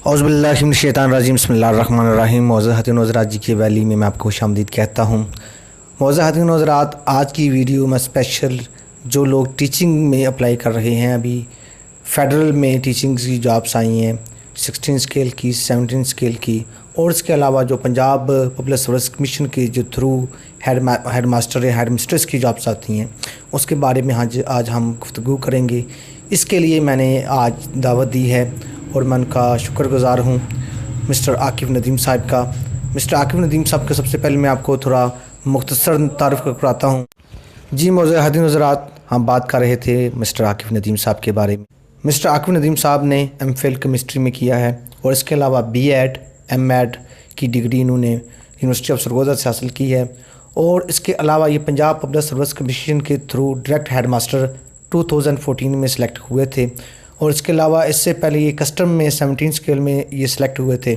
औज़ुबिल्लाहिमिनश्शैतानिर्रजीम बिस्मिल्लाहिर्रहमानिर्रहीम। मौज़ूद हज़रात नौज़रात जी की वैली में मैं आपको खुशामदीद कहता हूँ। मौज़ूद हज़रात नौज़रात, आज की वीडियो में स्पेशल जो लोग टीचिंग में अप्लाई कर रहे हैं, अभी फ़ेडरल में टीचिंग की जॉब्स आई हैं 16 स्केल की, 17 स्केल की, और इसके अलावा जो पंजाब पब्लिक सर्विस कमीशन के जो थ्रू हेड मास्टर या हेड मिस्ट्रेस की जॉब्स आती हैं, उसके बारे में आज हम गुफ्तगू करेंगे। इसके लिए मैंने आज दावत दी है और मैं उनका शुक्रगुज़ार हूँ मिस्टर आकिब नदीम साहब का। मिस्टर आकिब नदीम साहब का सबसे पहले मैं आपको थोड़ा मुख्तसर तारुफ़ कराता हूँ। जी मौज़ूद हज़रात, हम बात कर रहे थे मिस्टर आकिब नदीम साहब के बारे में। मिस्टर आकिब नदीम साहब ने एमफिल केमिस्ट्री में किया है और इसके अलावा बीएड एमएड की डिग्री इन्होंने यूनिवर्सिटी ऑफ सरगोजा से हासिल की है। और इसके अलावा ये पंजाब पब्लिक सर्विस कमीशन के थ्रू डायरेक्ट हेड मास्टर 2014 में सिलेक्ट हुए थे। और इसके अलावा इससे पहले ये कस्टम में 17 स्केल में ये सिलेक्ट हुए थे,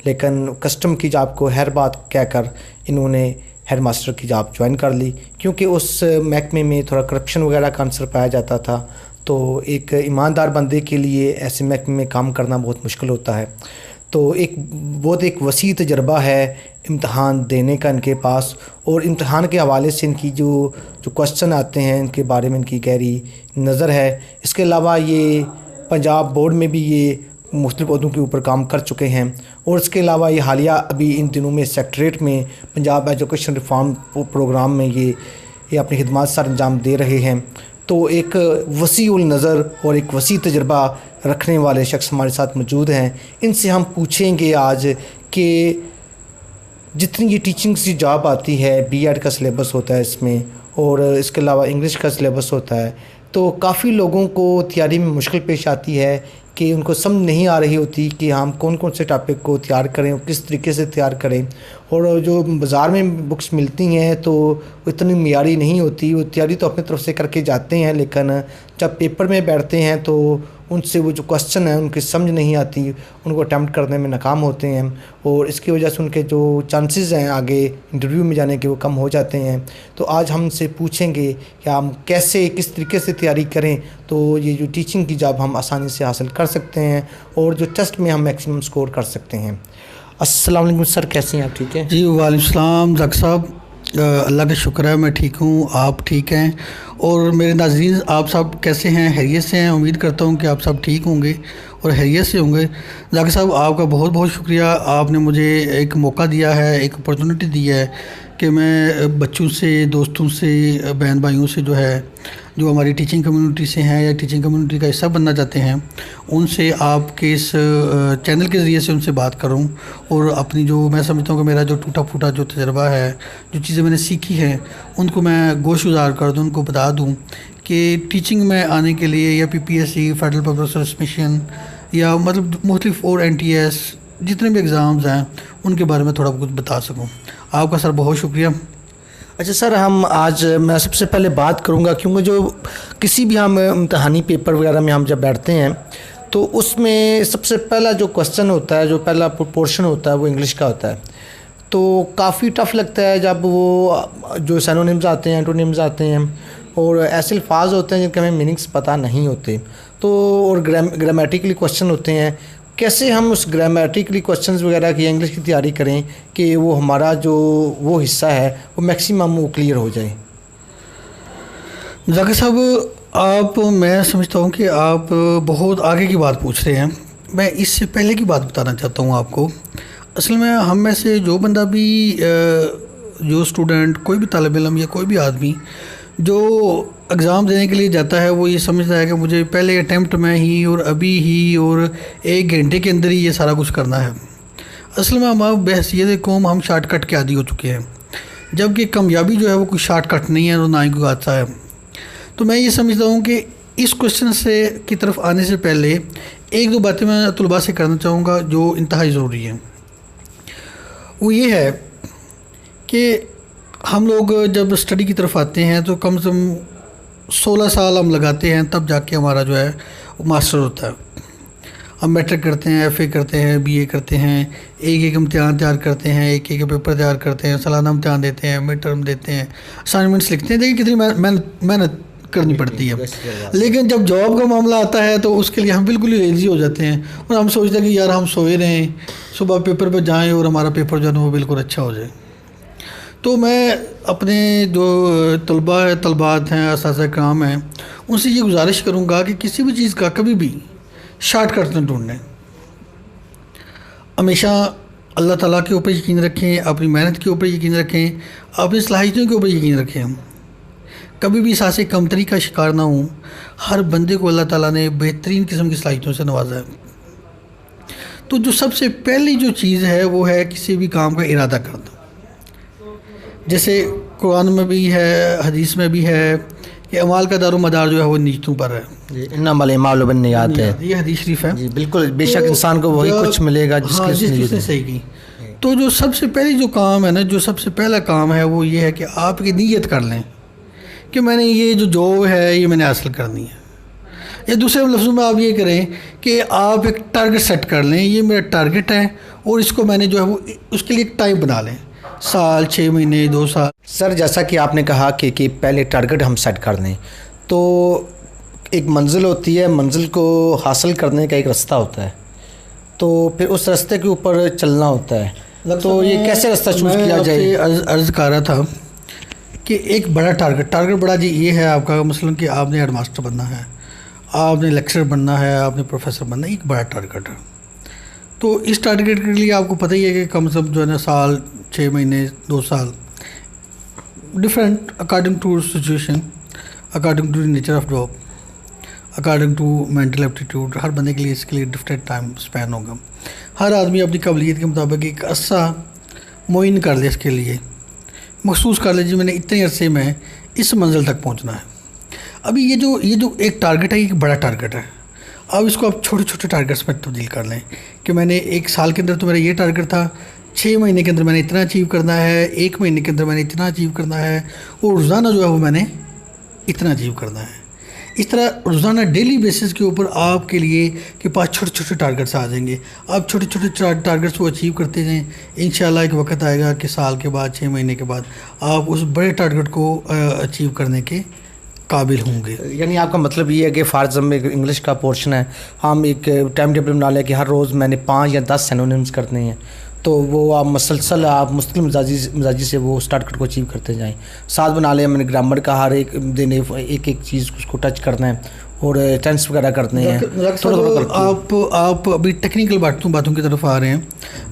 लेकिन कस्टम की जॉब को हर बात कहकर इन्होंने हेड मास्टर की जॉब ज्वाइन कर ली, क्योंकि उस महकमे में थोड़ा करप्शन वगैरह का आंसर पाया जाता था। तो एक ईमानदार बंदे के लिए ऐसे महकमे में काम करना बहुत मुश्किल होता है। तो एक वसी तजर्बा है इम्तहान देने का इनके पास, और इम्तहान के हवाले से इनकी जो क्वेश्चन आते हैं इनके बारे में इनकी गहरी नज़र है। इसके अलावा ये पंजाब बोर्ड में भी ये मुख्तलिफ ओहदों के ऊपर काम कर चुके हैं। और इसके अलावा ये हालिया अभी इन दिनों में सेक्रेटरीट में पंजाब एजुकेशन रिफॉर्म प्रोग्राम में ये अपनी खिदमत सर अंजाम दे रहे हैं। तो एक वसीउल नज़र और एक वसी तजर्बा रखने वाले शख्स हमारे साथ मौजूद हैं। इनसे हम पूछेंगे आज कि जितनी ये टीचिंग की जॉब आती है, बीएड का सिलेबस होता है इसमें, और इसके अलावा इंग्लिश का सिलेबस होता है, तो काफ़ी लोगों को तैयारी में मुश्किल पेश आती है कि उनको समझ नहीं आ रही होती कि हम कौन कौन से टॉपिक को तैयार करें और किस तरीके से तैयार करें। और जो बाज़ार में बुक्स मिलती हैं तो वो इतनी मियारी नहीं होती। वो तैयारी तो अपनी तरफ से करके जाते हैं, लेकिन जब पेपर में बैठते हैं तो उनसे वो जो क्वेश्चन है उनकी समझ नहीं आती, उनको अटैम्प्ट करने में नाकाम होते हैं, और इसकी वजह से उनके जो चांसेस हैं आगे इंटरव्यू में जाने के वो कम हो जाते हैं। तो आज हम से पूछेंगे कि हम कैसे किस तरीके से तैयारी करें तो ये जो टीचिंग की जॉब हम आसानी से हासिल कर सकते हैं और जो टेस्ट में हम मैक्सिमम स्कोर कर सकते हैं। अस्सलाम वालेकुम सर, कैसे हैं आप? ठीक है जी, वालेकुम सलाम ज़क साहब। अल्लाह का शुक्र है मैं ठीक हूँ, आप ठीक हैं? और मेरे नाज़रीन, आप सब कैसे हैं? हैरियत से हैं? उम्मीद करता हूँ कि आप सब ठीक होंगे और हैरियत से होंगे। ज़क साहब, आपका बहुत बहुत शुक्रिया, आपने मुझे एक मौका दिया है, एक अपॉर्चुनिटी दी है कि मैं बच्चों से, दोस्तों से, बहन भाइयों से जो हमारी टीचिंग कम्युनिटी से हैं या टीचिंग कम्युनिटी का हिस्सा बनना चाहते हैं, उनसे आपके इस चैनल के ज़रिए से उनसे बात करूं और अपनी जो मैं समझता हूँ कि मेरा जो टूटा फूटा जो तजर्बा है, जो चीज़ें मैंने सीखी हैं, उनको मैं गोशगुजार कर दूँ, उनको बता दूँ कि टीचिंग में आने के लिए या PPSC, federal public service commission या मतलब मुख्तलिफ और एनटीएस जितने भी एग्ज़ाम्स हैं उनके बारे में थोड़ा कुछ बता सकूँ। आपका सर बहुत शुक्रिया। अच्छा सर, मैं सबसे पहले बात करूंगा, क्योंकि जो किसी भी हम इम्तहानी पेपर वगैरह में हम जब बैठते हैं तो उसमें सबसे पहला जो क्वेश्चन होता है, जो पहला पोर्शन होता है, वो इंग्लिश का होता है। तो काफ़ी टफ़ लगता है जब वो जो सिनोनिम्स आते हैं, एंटोनिम्स आते हैं, और ऐसे अल्फाज होते हैं जिनके हमें मीनिंग्स पता नहीं होते। तो और ग्रामेटिकली क्वेश्चन होते हैं। कैसे हम उस ग्रामेटिकली क्वेश्चंस वगैरह की इंग्लिश की तैयारी करें कि वो हमारा जो वो हिस्सा है वो मैक्सिमम वो क्लियर हो जाए? ज़ाकिर साहब, मैं समझता हूँ कि आप बहुत आगे की बात पूछ रहे हैं। मैं इससे पहले की बात बताना चाहता हूँ आपको। असल में हम में से जो बंदा भी जो स्टूडेंट, कोई भी तालिब इल्म या कोई भी आदमी जो एग्ज़ाम देने के लिए जाता है, वो ये समझता है कि मुझे पहले अटैम्प्ट में ही और अभी ही और 1 घंटे के अंदर ही ये सारा कुछ करना है। असल में हम बहसीयत कौम हम शॉर्टकट के आदी हो चुके हैं, जबकि कामयाबी जो है वो कोई शॉर्टकट नहीं है और ना ही कोई हादसा है। तो मैं ये समझता हूँ कि इस क्वेश्चन से की तरफ आने से पहले 1-2 बातें मैं तलबा से करना चाहूँगा जो इंतहाई ज़रूरी हैं। वो ये है कि हम लोग जब स्टडी की तरफ आते हैं तो कम से कम 16 साल हम लगाते हैं, तब जाके हमारा जो है मास्टर होता है। हम मैट्रिक करते हैं, एफए करते हैं, बीए करते हैं, एक इम्तिहान तैयार करते हैं, एक पेपर तैयार करते हैं, सालाना इम्तिहान देते हैं, मिड टर्म देते हैं, असाइनमेंट्स लिखते हैं। देखिए कितनी मेहनत کرنی پڑتی ہے. لیکن جب جاب کا معاملہ آتا ہے تو اس کے لیے ہم بالکل ہی لیزی ہو جاتے ہیں اور ہم سوچتے ہیں کہ یار ہم سوئے رہیں, صبح پیپر پہ جائیں اور ہمارا پیپر جو ہے نا وہ بالکل اچھا ہو جائے. تو میں اپنے جو طلبات ہیں, اساتذہ کرام ہیں, ان سے یہ گزارش کروں گا کہ کسی بھی چیز کا کبھی بھی شارٹ کٹ نہ ڈھونڈیں. ہمیشہ اللہ تعالیٰ کے اوپر یقین رکھیں, اپنی محنت کے اوپر یقین رکھیں, اپنی صلاحیتوں کے اوپر یقین رکھیں. کبھی بھی احساس کمتری کا شکار نہ ہوں. ہر بندے کو اللہ تعالیٰ نے بہترین قسم کی صلاحیتوں سے نوازا ہے. تو جو سب سے پہلی جو چیز ہے وہ ہے کسی بھی کام کا ارادہ کرنا. جیسے قرآن میں بھی ہے, حدیث میں بھی ہے کہ اعمال کا دار و مدار جو ہے وہ نیتوں پر ہے. انما الاعمال بالنیات ہے, یہ حدیث شریف ہے. جی بالکل, بے شک انسان کو وہی کچھ ملے گا جس کی اس نے صحیح کی. تو جو سب سے پہلی جو کام ہے نا, جو سب سے پہلا کام ہے وہ یہ ہے کہ آپ کی نیت کر لیں کہ میں نے یہ جو جاب ہے یہ میں نے حاصل کرنی ہے. یا دوسرے لفظوں میں آپ یہ کریں کہ آپ ایک ٹارگٹ سیٹ کر لیں, یہ میرا ٹارگٹ ہے اور اس کو میں نے جو ہے وہ اس کے لیے ایک ٹائم بنا لیں, سال, 6 مہینے, 2 سال. سر جیسا کہ آپ نے کہا کہ پہلے ٹارگٹ ہم سیٹ کر لیں, تو ایک منزل ہوتی ہے, منزل کو حاصل کرنے کا ایک رستہ ہوتا ہے, تو پھر اس راستے کے اوپر چلنا ہوتا ہے. تو یہ کیسے راستہ چوز کیا جائے؟ عرض کر رہا تھا کہ ایک بڑا ٹارگٹ بڑا جی یہ ہے آپ کا, مثلاً کہ آپ نے ہیڈ ماسٹر بننا ہے, آپ نے لیکچرر بننا ہے, آپ نے پروفیسر بننا ہے, ایک بڑا ٹارگٹ ہے. تو اس ٹارگٹ کے لیے آپ کو پتہ ہی ہے کہ کم سے کم جو ہے نا سال, 6 مہینے, 2 سال, different according to situation, according to nature of job, according to mental aptitude. ہر بندے کے لیے اس کے لیے ڈفرینٹ ٹائم اسپین ہوگا. ہر آدمی اپنی قابلیت کے مطابق ایک عرصہ معین کر لے, اس کے لیے مخصوص کر لے جی میں نے اتنے عرصے میں اس منزل تک پہنچنا ہے. ابھی یہ جو ایک ٹارگٹ ہے, ایک بڑا ٹارگٹ ہے. اب اس کو آپ چھوٹے چھوٹے ٹارگٹس میں تبدیل کر لیں کہ میں نے 1 سال کے اندر تو میرا یہ ٹارگٹ تھا, 6 مہینے کے اندر میں نے اتنا اچیو کرنا ہے, 1 مہینے کے اندر میں نے اتنا اچیو کرنا ہے, اور روزانہ جو ہے وہ میں نے اتنا اچیو کرنا ہے. اس طرح روزانہ ڈیلی بیسس کے اوپر آپ کے لیے کے پاس چھوٹے چھوٹے ٹارگٹس آ جائیں گے. آپ چھوٹے چھوٹے ٹارگٹس کو اچیو کرتے جائیں, انشاءاللہ ایک وقت آئے گا کہ سال کے بعد, 6 مہینے کے بعد آپ اس بڑے ٹارگٹ کو اچیو کرنے کے قابل ہوں گے. یعنی آپ کا مطلب یہ ہے کہ فارض میں انگلش کا پورشن ہے, ہم ایک ٹائم ٹیبل بنا لیں کہ ہر روز میں نے 5 یا 10 سینونیمز کرنے ہیں, تو وہ آپ مسلسل آپ مستقل مزاجی سے وہ اس ٹارگٹ کو اچیو کرتے جائیں. ساتھ بنا لیں, میں نے گرامر کا ہر ایک دن ایک چیز اس کو ٹچ کرنا ہے اور ٹینس وغیرہ کرنے ہیں. آپ ابھی ٹیکنیکل باتوں کی طرف آ رہے ہیں.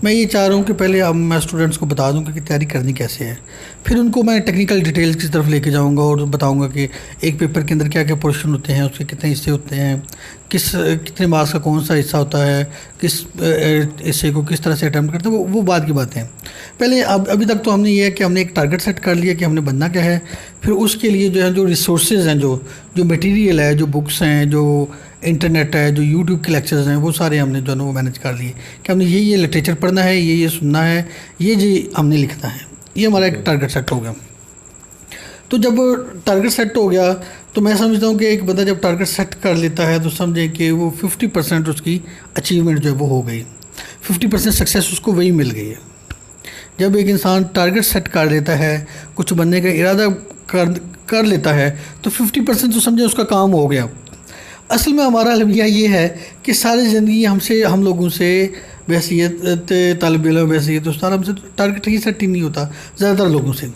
میں یہ چاہ رہا ہوں کہ پہلے میں اسٹوڈنٹس کو بتا دوں کہ تیاری کرنی کیسے ہے, پھر ان کو میں ٹیکنیکل ڈیٹیلز کی طرف لے کے جاؤں گا اور بتاؤں گا کہ ایک پیپر کے اندر کیا کیا پورشن ہوتے ہیں, اس کے کتنے حصے ہوتے ہیں, کتنے مارکس کا کون سا حصہ ہوتا ہے, کس حصے کو کس طرح سے اٹیمپٹ کرتے ہیں, وہ بعد کی باتیں ہیں. پہلے ابھی تک تو ہم نے یہ ہے کہ ہم نے ایک ٹارگٹ سیٹ کر لیا کہ ہم نے بننا کیا ہے. پھر اس کے لیے جو ہے جو ریسورسز ہیں, جو میٹیریل ہے, جو بکس ہیں, جو انٹرنیٹ ہے, جو یوٹیوب کے لیکچرز ہیں, وہ سارے ہم نے جو ہے وہ مینیج کر لیے کہ ہم نے یہ لٹریچر پڑھنا ہے, یہ سننا ہے, یہ جی ہم نے لکھنا ہے. یہ ہمارا ایک ٹارگٹ سیٹ ہو گیا. تو جب ٹارگٹ سیٹ ہو گیا تو میں سمجھتا ہوں کہ ایک بندہ جب ٹارگٹ سیٹ کر لیتا ہے تو سمجھیں کہ وہ 50% اس کی اچیومنٹ جو ہے وہ ہو گئی, 50% سکسیس اس کو وہی مل گئی ہے. جب ایک انسان ٹارگٹ سیٹ کر لیتا ہے, کچھ بننے کا ارادہ کر لیتا ہے, تو 50% تو سمجھے اس کا کام ہو گیا. اصل میں ہمارا المیہ یہ ہے کہ ساری زندگی ہم لوگوں سے بحیثیت طالب علم, بحیثیت استاد, ہم سے ٹارگٹ ہی سیٹ ہی نہیں ہوتا. زیادہ تر لوگوں سے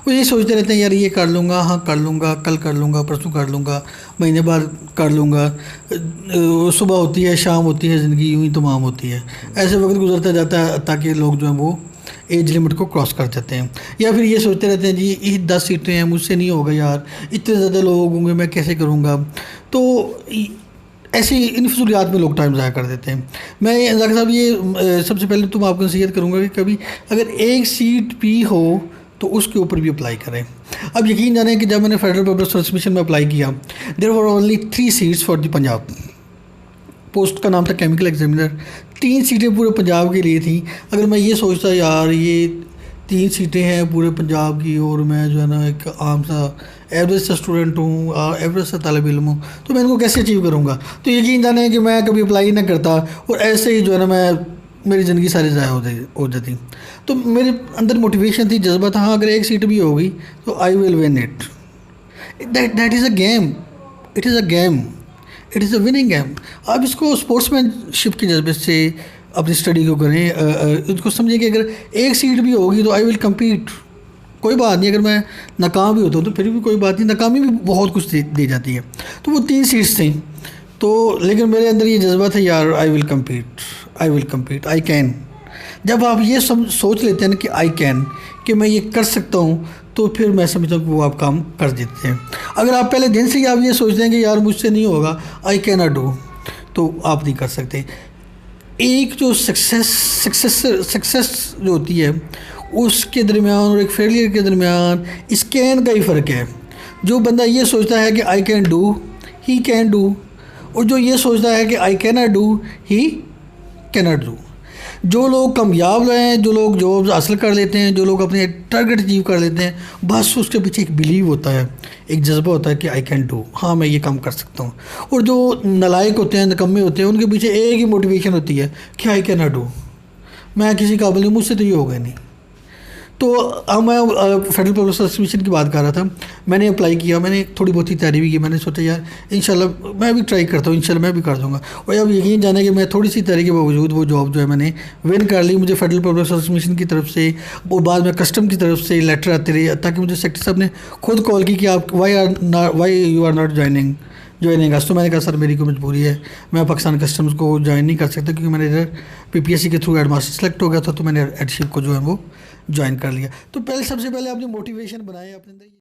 وہ یہ سوچتے رہتے ہیں یار یہ کر لوں گا, ہاں کر لوں گا, کل کر لوں گا, پرسوں کر لوں گا, مہینے بعد کر لوں گا. صبح ہوتی ہے, شام ہوتی ہے, زندگی یوں ہی تمام ہوتی ہے. ایسے وقت گزرتا جاتا ہے تاکہ لوگ جو ہیں وہ ایج لمٹ کو کراس کر جاتے ہیں. یا پھر یہ سوچتے رہتے ہیں جی یہ 10 سیٹیں ہیں, مجھ سے نہیں ہوگا یار, اتنے زیادہ لوگ ہوں گے, میں کیسے کروں گا. تو ایسی ان فضولیات میں لوگ ٹائم ضائع کر دیتے ہیں. میں ذاکر صاحب یہ سب سے پہلے تو میں آپ کو نصیحت کروں گا کہ کبھی اگر ایک سیٹ بھی ہو تو اس کے اوپر بھی اپلائی کریں. اب یقین جانیں کہ جب میں نے فیڈرل پبلک سروس کمیشن میں اپلائی کیا, there were only 3 seats for the Punjab. Post کا نام تھا کیمیکل ایگزامینر. 3 سیٹیں پورے پنجاب کے لیے تھیں. اگر میں یہ سوچتا یار یہ 3 سیٹیں ہیں پورے پنجاب کی اور میں جو ہے نا ایک عام سا ایوریج سا اسٹوڈنٹ ہوں, ایوریج سا طالب علم ہوں, تو میں ان کو کیسے اچیو کروں گا. تو یقین جانیں کہ میں کبھی اپلائی نہ کرتا اور ایسے ہی جو ہے نا میری زندگی ساری ضائع ہو جاتی. تو میرے اندر موٹیویشن تھی, جذبہ تھا, ہاں اگر ایک سیٹ بھی ہوگی تو I will win it. That is a game. It is a game. It is a winning game. आप इसको स्पोर्ट्समैनशिप के जज्बे से अपनी स्टडी को करें, उसको समझिए कि अगर एक सीट भी होगी तो आई विल कम्पीट, कोई बात नहीं, अगर मैं नाकाम भी होता हूँ तो फिर भी कोई बात नहीं, नाकामी भी बहुत कुछ दी जाती है। तो वो 3 सीट्स थी, तो लेकिन मेरे अंदर ये जज्बा था यार I will compete, I can. जब आप ये सोच लेते हैं ना कि आई कैन, कि मैं ये कर सकता हूँ, तो फिर मैं समझता हूँ कि वो आप काम कर देते हैं। अगर आप पहले दिन से ही आप ये सोचते हैं कि यार मुझसे नहीं होगा, आई कैन नॉट डू, तो आप नहीं कर सकते। एक जो सक्सेस जो होती है उसके दरमियान और एक फेलियर के दरमियान इस कैन का ही फ़र्क है। जो बंदा ये सोचता है कि I can do, he can do, और जो ये सोचता है कि I can not do, he can not do. जो लोग कामयाब रहे हैं, जो लोग जॉब्स हासिल कर लेते हैं, जो लोग अपने टारगेट अचीव कर लेते हैं, बस उसके पीछे एक बिलीव होता है, एक जज्बा होता है कि आई कैन डू, हाँ मैं ये काम कर सकता हूँ। और जो नालायक होते हैं, निकम्मे होते हैं, उनके पीछे एक ही मोटिवेशन होती है कि आई कैन नॉट डू, मैं किसी काबिल नहीं, मुझसे तो ये होगा नहीं। तो मैं फेडरल पब्लिक सर्विस कमीशन की बात कर रहा था, मैंने अप्लाई किया, मैंने थोड़ी बहुत ही तैयारी भी की, मैंने सोचा यार इंशाल्लाह मैं भी ट्राई करता हूँ, इंशाल्लाह मैं भी कर दूँगा। और अब यकीन जाने कि मैं थोड़ी सी तैयारी के बावजूद वो जॉब जो है मैंने विन कर ली। मुझे फेडरल पब्लिक सर्विस कमीशन की तरफ से और बाद में कस्टम की तरफ से लेटर आते रहे, ताकि मुझे सेक्रेटरी साहब ने खुद कॉल की कि आप why you are not joining us. तो मैंने कहा सर मेरी कोई मजबूरी है, मैं पाकिस्तान कस्टम्स को ज्वाइन नहीं कर सकता, क्योंकि मैंने इधर PPSC के थ्रू हेड मास्टर सेलेक्ट हो गया था, तो मैंने हेडशिप को जो है वो ज्वाइन कर लिया। तो सबसे पहले आपने मोटिवेशन बनाए अपने अंदर।